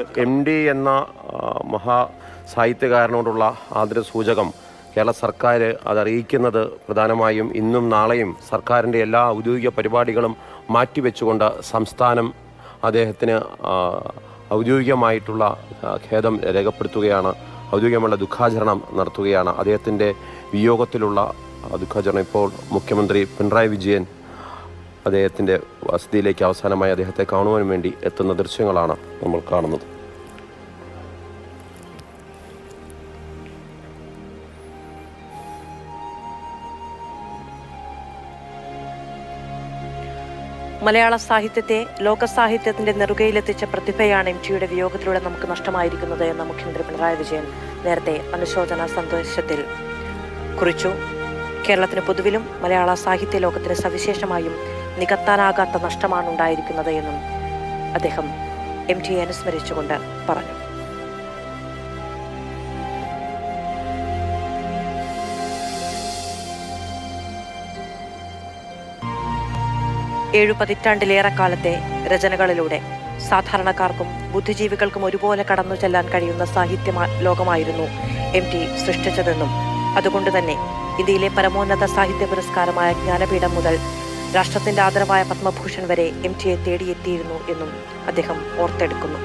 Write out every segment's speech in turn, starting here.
MD എന്ന മഹാസാഹിത്യകാരനോടുള്ള ആദരസൂചകം കേരള സർക്കാർ അതറിയിക്കുന്നത് പ്രധാനമായും ഇന്നും നാളെയും സർക്കാരിൻ്റെ എല്ലാ ഔദ്യോഗിക പരിപാടികളും മാറ്റിവെച്ചുകൊണ്ട് സംസ്ഥാനം അദ്ദേഹത്തിന് ഔദ്യോഗികമായിട്ടുള്ള ഖേദം രേഖപ്പെടുത്തുകയാണ്, ഔദ്യോഗികമുള്ള ദുഃഖാചരണം നടത്തുകയാണ്. അദ്ദേഹത്തിൻ്റെ വിയോഗത്തിലുള്ള ദുഃഖാചരണം ഇപ്പോൾ മുഖ്യമന്ത്രി പിണറായി വിജയൻ അദ്ദേഹത്തിൻ്റെ വസതിയിലേക്ക് അവസാനമായി അദ്ദേഹത്തെ കാണുവാൻ വേണ്ടി എത്തുന്ന ദൃശ്യങ്ങളാണ് നമ്മൾ കാണുന്നത്. മലയാള സാഹിത്യത്തെ ലോകസാഹിത്യത്തിന്റെ നെറുകയിലെത്തിച്ച പ്രതിഭയാണ് MTയുടെ വിയോഗത്തിലൂടെ നമുക്ക് നഷ്ടമായിരിക്കുന്നത് എന്ന് മുഖ്യമന്ത്രി പിണറായി വിജയൻ നേരത്തെ അനുശോചന സന്ദേശത്തിൽ കുറിച്ചു. കേരളത്തിന് പൊതുവിലും മലയാള സാഹിത്യ ലോകത്തിന് സവിശേഷമായും നികത്താനാകാത്ത നഷ്ടമാണ് ഉണ്ടായിരിക്കുന്നത് എന്നും അദ്ദേഹം MTയെ അനുസ്മരിച്ചുകൊണ്ട് പറഞ്ഞു. ഏഴു പതിറ്റാണ്ടിലേറെക്കാലത്തെ രചനകളിലൂടെ സാധാരണക്കാർക്കും ബുദ്ധിജീവികൾക്കും ഒരുപോലെ കടന്നു ചെല്ലാൻ കഴിയുന്ന സാഹിത്യ ലോകമായിരുന്നു MT സൃഷ്ടിച്ചതെന്നും അതുകൊണ്ട് തന്നെ ഇന്ത്യയിലെ പരമോന്നത സാഹിത്യ പുരസ്കാരമായ ജ്ഞാനപീഠം മുതൽ രാഷ്ട്രത്തിന്റെ ആദരവായ പത്മഭൂഷൺ വരെ MTയെ തേടിയെത്തിയിരുന്നു എന്നും അദ്ദേഹം ഓർത്തെടുക്കുന്നു.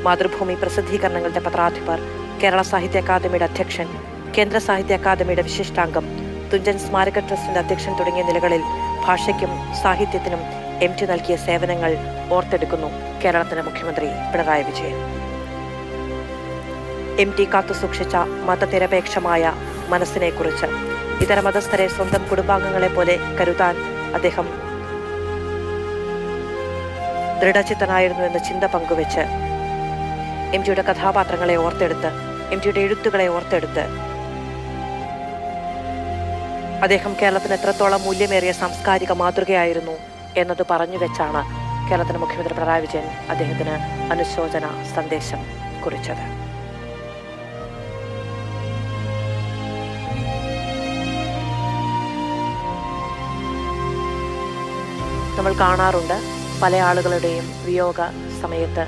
മാതൃഭൂമി പ്രസിദ്ധീകരണങ്ങളുടെ പത്രാധിപർ, കേരള സാഹിത്യ അക്കാദമിയുടെ അധ്യക്ഷൻ, കേന്ദ്ര സാഹിത്യ അക്കാദമിയുടെ വിശിഷ്ടാംഗം, തുഞ്ചൻ സ്മാരക ട്രസ്റ്റിന്റെ അധ്യക്ഷൻ തുടങ്ങിയ നിലകളിൽ ഭാഷയ്ക്കും സാഹിത്യത്തിനും MT നൽകിയ സേവനങ്ങൾ ഓർത്തെടുക്കുന്നു കേരളത്തിന്റെ മുഖ്യമന്ത്രി പിണറായി വിജയൻ. MT കാത്തുസൂക്ഷിച്ച മതനിരപേക്ഷമായ മനസ്സിനെക്കുറിച്ച് ഇതര മതസ്ഥരെ സ്വന്തം കുടുംബാംഗങ്ങളെ പോലെ കരുതാൻ അദ്ദേഹം ദൃഢചിത്തനായിരുന്നു എന്ന ചിന്ത പങ്കുവെച്ച് MTയുടെ കഥാപാത്രങ്ങളെ ഓർത്തെടുത്ത്, MTയുടെ എഴുത്തുകളെ ഓർത്തെടുത്ത് അദ്ദേഹം കേരളത്തിന് എത്രത്തോളം മൂല്യമേറിയ സാംസ്കാരിക മാതൃകയായിരുന്നു എന്നത് പറഞ്ഞു വെച്ചാണ് കേരളത്തിന്റെ മുഖ്യമന്ത്രി പിണറായി വിജയൻ അദ്ദേഹത്തിന് അനുശോചന സന്ദേശം കുറിച്ചത്. നമ്മൾ കാണാറുണ്ട് പല ആളുകളുടെയും വിയോഗ സമയത്ത്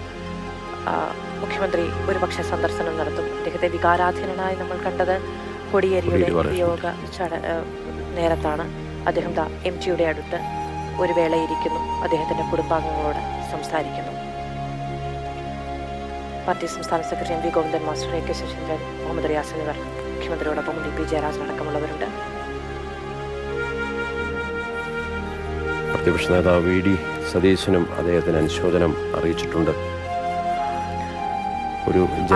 മുഖ്യമന്ത്രി ഒരുപക്ഷെ സന്ദർശനം നടത്തും. അദ്ദേഹത്തെ വികാരാധീനനായി നമ്മൾ കണ്ടത് കോടിയേരിയുടെ വിയോഗ നേരത്താണ്. അദ്ദേഹം MTയുടെ അടുത്ത് ഒരു വേള ഇരിക്കുന്നു, അദ്ദേഹത്തിന്റെ കുടുംബാംഗങ്ങളോട് സംസാരിക്കുന്നു. പാർട്ടി സംസ്ഥാന secretary MV Govindan master, AK Saseendran, Muhammad Riyas എന്നിവർ മുഖ്യമന്ത്രിയോടൊപ്പം DP ജയരാജൻ അടക്കമുള്ളവരുണ്ട്. പ്രതിപക്ഷ നേതാവ് VD സതീശനും അദ്ദേഹത്തിന് അനുശോചനം അറിയിച്ചിട്ടുണ്ട്.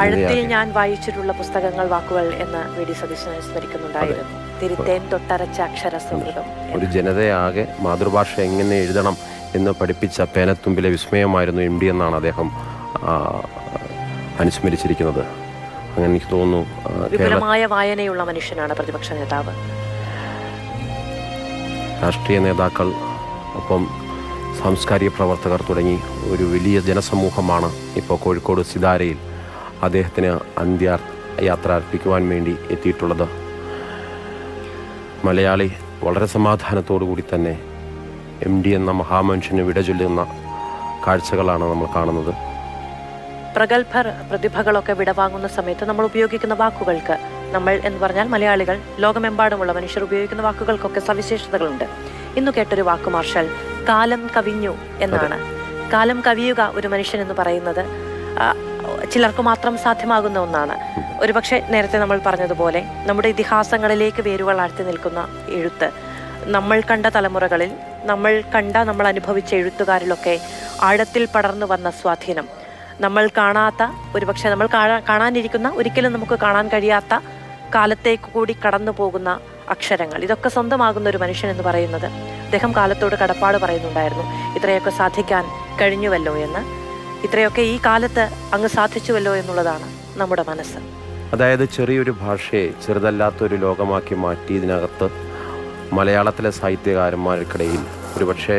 ആഴത്തിൽ ഞാൻ വായിച്ചിട്ടുള്ള പുസ്തകങ്ങൾ, വാക്കുകൾ എന്ന് VD സതീശൻ സ്മരിക്കുന്നുണ്ടായിരുന്നു. തിരുത്തേൻ തൊട്ടരച്ച അക്ഷര സൗഹൃദം. ഒരു ജനതയാകെ മാതൃഭാഷ എങ്ങനെ എഴുതണം എന്ന് പഠിപ്പിച്ച പേനത്തുമ്പിലെ വിസ്മയമായിരുന്നു MD എന്നാണ് അദ്ദേഹം അനുസ്മരിച്ചിരിക്കുന്നത്. അങ്ങനെ എനിക്ക് തോന്നുന്നു വിപുലമായ വായനയുള്ള മനുഷ്യനാണ് പ്രതിപക്ഷ നേതാവ്. രാഷ്ട്രീയ നേതാക്കൾ, ഒപ്പം സാംസ്കാരിക പ്രവർത്തകർ തുടങ്ങി ഒരു വലിയ ജനസമൂഹമാണ് ഇപ്പോൾ കോഴിക്കോട് സിതാരയിൽ അദ്ദേഹത്തിന് അന്ത്യയാത്ര അർപ്പിക്കുവാൻ വേണ്ടി എത്തിയിട്ടുള്ളത്. മലയാളി വളരെ സമാധാനത്തോടു കൂടി തന്നെ MD എന്ന മഹാമനുഷ്യന് വിട ചൊല്ലുന്ന കാഴ്ചകളാണ് നമ്മൾ കാണുന്നത്. പ്രഗത്ഭർ, പ്രതിഭകളൊക്കെ വിടവാങ്ങുന്ന സമയത്ത് നമ്മൾ ഉപയോഗിക്കുന്ന വാക്കുകൾക്ക്, നമ്മൾ എന്ന് പറഞ്ഞാൽ മലയാളികൾ, ലോകമെമ്പാടുമുള്ള മനുഷ്യർ ഉപയോഗിക്കുന്ന വാക്കുകൾക്കൊക്കെ സവിശേഷതകളുണ്ട്. ഇന്നു കേട്ടൊരു വാക്ക് മാർഷൽ, കാലം കവിഞ്ഞു എന്നാണ്. കാലം കവിയുക ഒരു മനുഷ്യൻ എന്ന് പറയുന്നത് ചിലർക്ക് മാത്രം സാധ്യമാകുന്ന ഒന്നാണ്. ഒരുപക്ഷെ നേരത്തെ നമ്മൾ പറഞ്ഞതുപോലെ നമ്മുടെ ഇതിഹാസങ്ങളിലേക്ക് വേരുകൾ ആഴ്ത്തി നിൽക്കുന്ന എഴുത്ത്, നമ്മൾ കണ്ട തലമുറകളിൽ നമ്മൾ അനുഭവിച്ച എഴുത്തുകാരിലൊക്കെ ആഴത്തിൽ പടർന്നു വന്ന സ്വാധീനം, നമ്മൾ കാണാത്ത, ഒരുപക്ഷെ നമ്മൾ കാണാനിരിക്കുന്ന, ഒരിക്കലും നമുക്ക് കാണാൻ കഴിയാത്ത കാലത്തേക്ക് കൂടി കടന്നു പോകുന്ന അക്ഷരങ്ങൾ, ഇതൊക്കെ സ്വന്തമാകുന്ന ഒരു മനുഷ്യൻ എന്ന് പറയുന്നത്, അദ്ദേഹം കാലത്തോട് കടപ്പാട് പറയുന്നുണ്ടായിരുന്നു. ഇത്രയൊക്കെ സാധിക്കാൻ കഴിഞ്ഞുവല്ലോ എന്ന്, ഇത്രയൊക്കെ ഈ കാലത്ത് അങ്ങ് സാധിച്ചുവല്ലോ എന്നുള്ളതാണ് നമ്മുടെ മനസ്സ്. അതായത് ചെറിയൊരു ഭാഷയെ ചെറുതല്ലാത്തൊരു ലോകമാക്കി മാറ്റി ഇതിനകത്ത് മലയാളത്തിലെ സാഹിത്യകാരന്മാർക്കിടയിൽ, ഒരുപക്ഷെ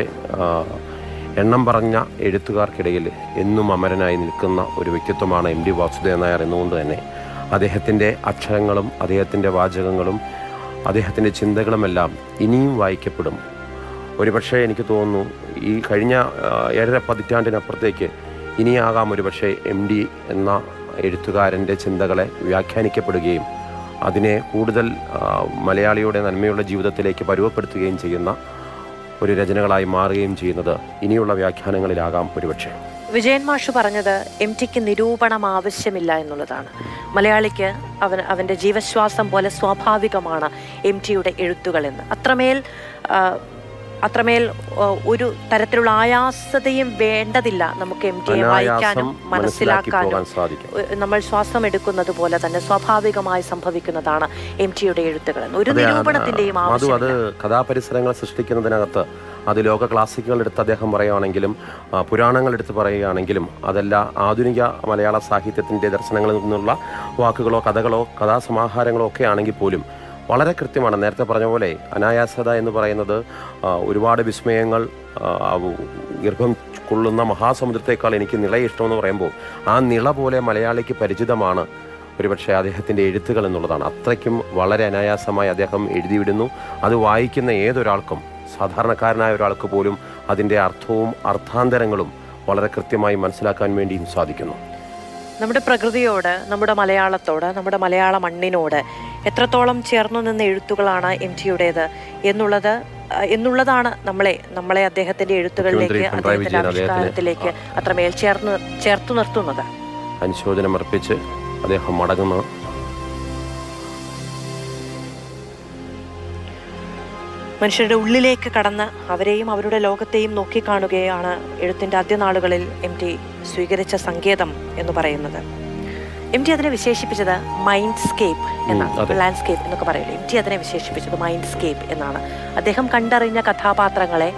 എണ്ണം പറഞ്ഞ എഴുത്തുകാർക്കിടയിൽ എന്നും അമരനായി നിൽക്കുന്ന ഒരു വ്യക്തിത്വമാണ് MD വാസുദേവൻ നായർ എന്നുകൊണ്ട് തന്നെ അദ്ദേഹത്തിൻ്റെ അക്ഷരങ്ങളും അദ്ദേഹത്തിൻ്റെ വാചകങ്ങളും അദ്ദേഹത്തിൻ്റെ ചിന്തകളുമെല്ലാം ഇനിയും വായിക്കപ്പെടും. ഒരുപക്ഷെ എനിക്ക് തോന്നുന്നു ഈ കഴിഞ്ഞ 7.5 പതിറ്റാണ്ടിനപ്പുറത്തേക്ക് ഇനിയാകാം ഒരുപക്ഷെ MD എന്ന എഴുത്തുകാരൻ്റെ ചിന്തകളെ വ്യാഖ്യാനിക്കപ്പെടുകയും അതിനെ കൂടുതൽ മലയാളിയുടെ നന്മയുള്ള ജീവിതത്തിലേക്ക് പരുവപ്പെടുത്തുകയും ചെയ്യുന്ന ഒരു രചനകളായി മാറുകയും ചെയ്യുന്നത് ഇനിയുള്ള വ്യാഖ്യാനങ്ങളിലാകാം ഒരുപക്ഷെ. വിജയൻ മാഷ് പറഞ്ഞത് MTക്ക് നിരൂപണം ആവശ്യമില്ല എന്നുള്ളതാണ്. മലയാളിക്ക് അവൻ്റെ ജീവശ്വാസം പോലെ സ്വാഭാവികമാണ് MTയുടെ എഴുത്തുകൾ എന്ന്. അത്രമേൽ ഒരു തരത്തിലുള്ള ആയാസതയും വേണ്ടതില്ല നമുക്ക് MTയെ വായിക്കാനും മനസ്സിലാക്കാനും. നമ്മൾ ശ്വാസം എടുക്കുന്നത് പോലെ തന്നെ സ്വാഭാവികമായി സംഭവിക്കുന്നതാണ് MTയുടെ എഴുത്തുകൾ. ഒരു നിരൂപണത്തിന്റെയും ആവശ്യം. അത് കഥാപരിസരങ്ങൾ സൃഷ്ടിക്കുന്നതിനകത്ത് അത് ലോക ക്ലാസിക്കുകൾ എടുത്ത് അദ്ദേഹം പറയുകയാണെങ്കിലും പുരാണങ്ങൾ എടുത്ത് പറയുകയാണെങ്കിലും അതല്ല ആധുനിക മലയാള സാഹിത്യത്തിൻ്റെ ദർശനങ്ങളിൽ നിന്നുള്ള വാക്കുകളോ കഥകളോ കഥാസമാഹാരങ്ങളോ ഒക്കെ ആണെങ്കിൽ പോലും വളരെ കൃത്യമാണ്. നേരത്തെ പറഞ്ഞ പോലെ അനായാസത എന്ന് പറയുന്നത് ഒരുപാട് വിസ്മയങ്ങൾ ഗർഭം കൊള്ളുന്ന മഹാസമുദ്രത്തേക്കാൾ എനിക്ക് നിള ഇഷ്ടമെന്ന് പറയുമ്പോൾ ആ നിള പോലെ മലയാളിക്ക് പരിചിതമാണ് ഒരുപക്ഷെ അദ്ദേഹത്തിൻ്റെ എഴുത്തുകൾ എന്നുള്ളതാണ്. അത്രയ്ക്കും വളരെ അനായാസമായി അദ്ദേഹം എഴുതിവിടുന്നു. അത് വായിക്കുന്ന ഏതൊരാൾക്കും, സാധാരണക്കാരനായ ഒരാൾക്ക് പോലും അതിൻ്റെ അർത്ഥവും അർത്ഥാന്തരങ്ങളും വളരെ കൃത്യമായി മനസ്സിലാക്കാൻ വേണ്ടിയും സാധിക്കുന്നു. നമ്മുടെ പ്രകൃതിയോട്, നമ്മുടെ മലയാളത്തോട്, നമ്മുടെ മലയാള മണ്ണിനോട് എത്രത്തോളം ചേർന്നു നിന്ന എഴുത്തുകളാണ് MTയുടേത് എന്നുള്ളതാണ് നമ്മളെ അദ്ദേഹത്തിന്റെ എഴുത്തുകളിലേക്ക്, അദ്ദേഹത്തിന്റെ ആവിഷ്കാരത്തിലേക്ക് അത്രമേൽ ചേർത്തു നിർത്തുന്നത്. അനുശോചനമർപ്പിച്ച് അദ്ദേഹം മടങ്ങുന്നു. മനുഷ്യരുടെ ഉള്ളിലേക്ക് കടന്ന് അവരെയും അവരുടെ ലോകത്തെയും നോക്കിക്കാണുകയാണ് എഴുത്തിൻ്റെ ആദ്യനാളുകളിൽ MT സ്വീകരിച്ച സങ്കേതം എന്ന് പറയുന്നത്. MT അതിനെ വിശേഷിപ്പിച്ചത് മൈൻഡ്സ്കേപ്പ് എന്നാണ്. ലാൻഡ്സ്കേപ്പ് എന്നൊക്കെ പറയില്ലേ, MT അതിനെ വിശേഷിപ്പിച്ചത് മൈൻഡ്സ്കേപ്പ് എന്നാണ്. അദ്ദേഹം കണ്ടറിഞ്ഞ കഥാപാത്രങ്ങളെ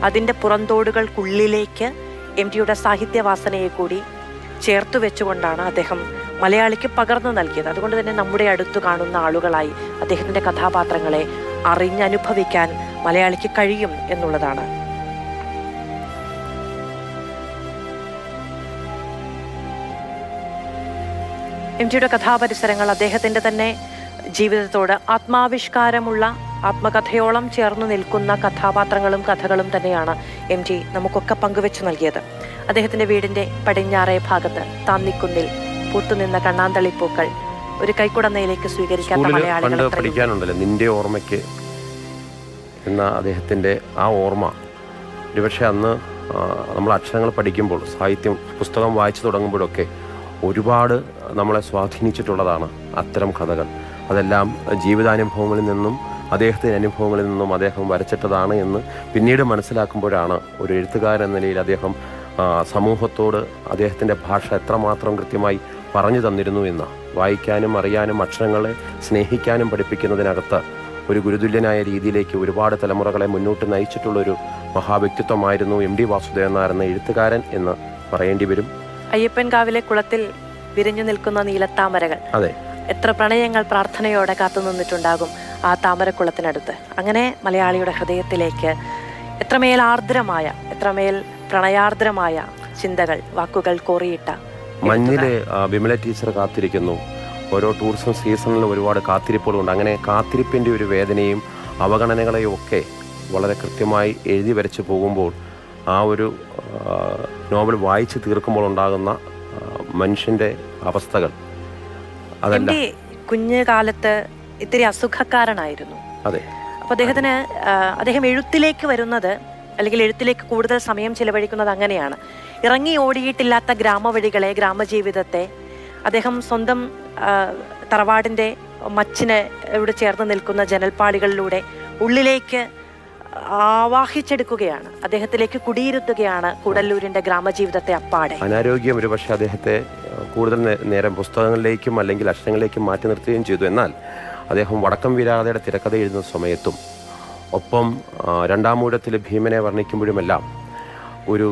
അതിൻ്റെ പുറന്തോടുകൾക്കുള്ളിലേക്ക് MTയുടെ സാഹിത്യവാസനയെ കൂടി ചേർത്തു വെച്ചുകൊണ്ടാണ് അദ്ദേഹം മലയാളിക്ക് പകർന്നു നൽകിയത്. അതുകൊണ്ട് തന്നെ നമ്മുടെ അടുത്ത് കാണുന്ന ആളുകളായി അദ്ദേഹത്തിൻ്റെ കഥാപാത്രങ്ങളെ അറിഞ്ഞനുഭവിക്കാൻ മലയാളിക്ക് കഴിയും എന്നുള്ളതാണ്. MTയുടെ കഥാപരിസരങ്ങൾ അദ്ദേഹത്തിൻ്റെ തന്നെ ജീവിതത്തോട് ആത്മാവിഷ്കാരമുള്ള, ആത്മകഥയോളം ചേർന്ന് നിൽക്കുന്ന കഥാപാത്രങ്ങളും കഥകളും തന്നെയാണ് MT നമുക്കൊക്കെ പങ്കുവെച്ചു നൽകിയത്. അദ്ദേഹത്തിൻ്റെ വീടിൻ്റെ പടിഞ്ഞാറേ ഭാഗത്ത് താന്നിക്കുന്നിൽ പൂത്തുനിന്ന കണ്ണാന്തളിപ്പൂക്കൾ ഒരു കൈക്കുടന്നയിലേക്ക് സ്വീകരിക്കാത്ത മലയാളികൾ പഠിക്കാനുണ്ടല്ലോ. നിന്റെ ഓർമ്മയ്ക്ക് എന്ന അദ്ദേഹത്തിൻ്റെ ആ ഓർമ്മ ഒരുപക്ഷെ അന്ന് നമ്മൾ അക്ഷരങ്ങൾ പഠിക്കുമ്പോൾ, സാഹിത്യം പുസ്തകം വായിച്ചു തുടങ്ങുമ്പോഴൊക്കെ ഒരുപാട് നമ്മളെ സ്വാധീനിച്ചിട്ടുള്ളതാണ് അത്തരം കഥകൾ. അതെല്ലാം ജീവിതാനുഭവങ്ങളിൽ നിന്നും അദ്ദേഹത്തിൻ്റെ അനുഭവങ്ങളിൽ നിന്നും അദ്ദേഹം വരച്ചിട്ടതാണ് എന്ന് പിന്നീട് മനസ്സിലാക്കുമ്പോഴാണ് ഒരു എഴുത്തുകാരൻ എന്ന നിലയിൽ അദ്ദേഹം സമൂഹത്തോട് അദ്ദേഹത്തിൻ്റെ ഭാഷ എത്രമാത്രം കൃത്യമായി പറഞ്ഞു തന്നിരുന്നു എന്ന്. വായിക്കാനും അറിയാനും അക്ഷരങ്ങളെ സ്നേഹിക്കാനും പഠിപ്പിക്കുന്നതിനകത്ത് ഒരു ഗുരുതുല്യനായ രീതിയിലേക്ക് ഒരുപാട് തലമുറകളെ മുന്നോട്ട് നയിച്ചിട്ടുള്ളൊരു മഹാവ്യക്തിത്വമായിരുന്നു MD വാസുദേവൻ നായർ എന്ന എഴുത്തുകാരൻ എന്ന് പറയേണ്ടി വരും. അയ്യപ്പൻകാവിലെ കുളത്തിൽ വിരിഞ്ഞു നിൽക്കുന്ന നീലത്താമരകൾ, അതെ, എത്ര പ്രണയങ്ങൾ പ്രാർത്ഥനയോടെ കാത്തു നിന്നിട്ടുണ്ടാകും ആ താമരക്കുളത്തിനടുത്ത്. അങ്ങനെ മലയാളിയുടെ ഹൃദയത്തിലേക്ക് എത്രമേൽ ആർദ്രമായ, എത്രമേൽ പ്രണയാർദ്രമായ ചിന്തകൾ, വാക്കുകൾ കോറിയിട്ട. മഞ്ഞിലെ വിമല ടീച്ചർ കാത്തിരിക്കുന്നു. ഓരോ ടൂറിസം സീസണിലും ഒരുപാട് കാത്തിരിപ്പുകളുണ്ട്. അങ്ങനെ കാത്തിരിപ്പിൻ്റെ ഒരു വേദനയും അവഗണനകളെയും ഒക്കെ വളരെ കൃത്യമായി എഴുതി വരച്ച് പോകുമ്പോൾ ആ ഒരു നോവൽ വായിച്ച് തീർക്കുമ്പോൾ ഉണ്ടാകുന്ന മനുഷ്യൻ്റെ അവസ്ഥകൾ അതല്ല. കുഞ്ഞുകാലത്ത് ഇത്തിരി അസുഖക്കാരനായിരുന്നു. അതെ. അപ്പോൾ അദ്ദേഹം എഴുത്തിലേക്ക് വരുന്നത്, അല്ലെങ്കിൽ എഴുത്തിലേക്ക് കൂടുതൽ സമയം ചിലവഴിക്കുന്നത് അങ്ങനെയാണ്. ഇറങ്ങി ഓടിയിട്ടില്ലാത്ത ഗ്രാമവഴികളെ, ഗ്രാമജീവിതത്തെ അദ്ദേഹം സ്വന്തം തറവാടിൻ്റെ മച്ചിനോട് ചേർന്ന് നിൽക്കുന്ന ജനൽപ്പാളികളിലൂടെ ഉള്ളിലേക്ക് ആവാഹിച്ചെടുക്കുകയാണ്, അദ്ദേഹത്തിലേക്ക് കുടിയിരുത്തുകയാണ് കൂടല്ലൂരിൻ്റെ ഗ്രാമജീവിതത്തെ അപ്പാടെ. അനാരോഗ്യം ഒരുപക്ഷെ അദ്ദേഹത്തെ കൂടുതൽ നേരം പുസ്തകങ്ങളിലേക്കും അല്ലെങ്കിൽ അക്ഷരങ്ങളിലേക്കും മാറ്റി നിർത്തുകയും ചെയ്തു. എന്നാൽ അദ്ദേഹം വടക്കം വീരാതയുടെ തിരക്കഥ എഴുതുന്ന സമയത്തും ഒപ്പം രണ്ടാമൂഴത്തിൽ ഭീമനെ വർണ്ണിക്കുമ്പോഴുമെല്ലാം ഒരു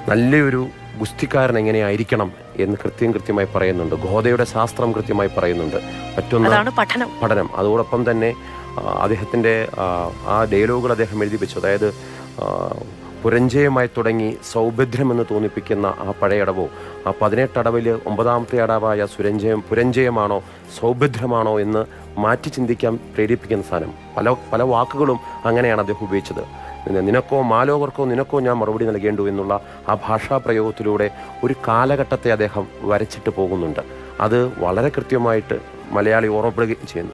നല്ലൊരു ഗുസ്തിക്കാരൻ എങ്ങനെയായിരിക്കണം എന്ന് കൃത്യമായി പറയുന്നുണ്ട്. ഗോദയുടെ ശാസ്ത്രം കൃത്യമായി പറയുന്നുണ്ട്. മറ്റൊന്ന് പഠനം. അതോടൊപ്പം തന്നെ അദ്ദേഹത്തിൻ്റെ ആ ഡയലോഗുകൾ അദ്ദേഹം എഴുതി വെച്ചു. അതായത് പുരഞ്ജയമായി തുടങ്ങി സൗഭദ്രം എന്ന് തോന്നിപ്പിക്കുന്ന ആ പഴയടവോ ആ 18 അടവിൽ 9ാമത്തെ അടവായ പുരഞ്ജയമാണോ സൗഭദ്രമാണോ എന്ന് മാറ്റി ചിന്തിക്കാൻ പ്രേരിപ്പിക്കുന്ന സാധനം. പല വാക്കുകളും അങ്ങനെയാണ് അദ്ദേഹം ഉപയോഗിച്ചത്. നിനക്കോ മാലോകർക്കോ നിനക്കോ ഞാൻ മറുപടി നൽകേണ്ടു എന്നുള്ള ആ ഭാഷാ പ്രയോഗത്തിലൂടെ ഒരു കാലഘട്ടത്തെ അദ്ദേഹം വരച്ചിട്ട് പോകുന്നുണ്ട്. അത് വളരെ കൃത്യമായിട്ട് മലയാളി ഓർമ്മപ്പെടുകയും ചെയ്യുന്നു.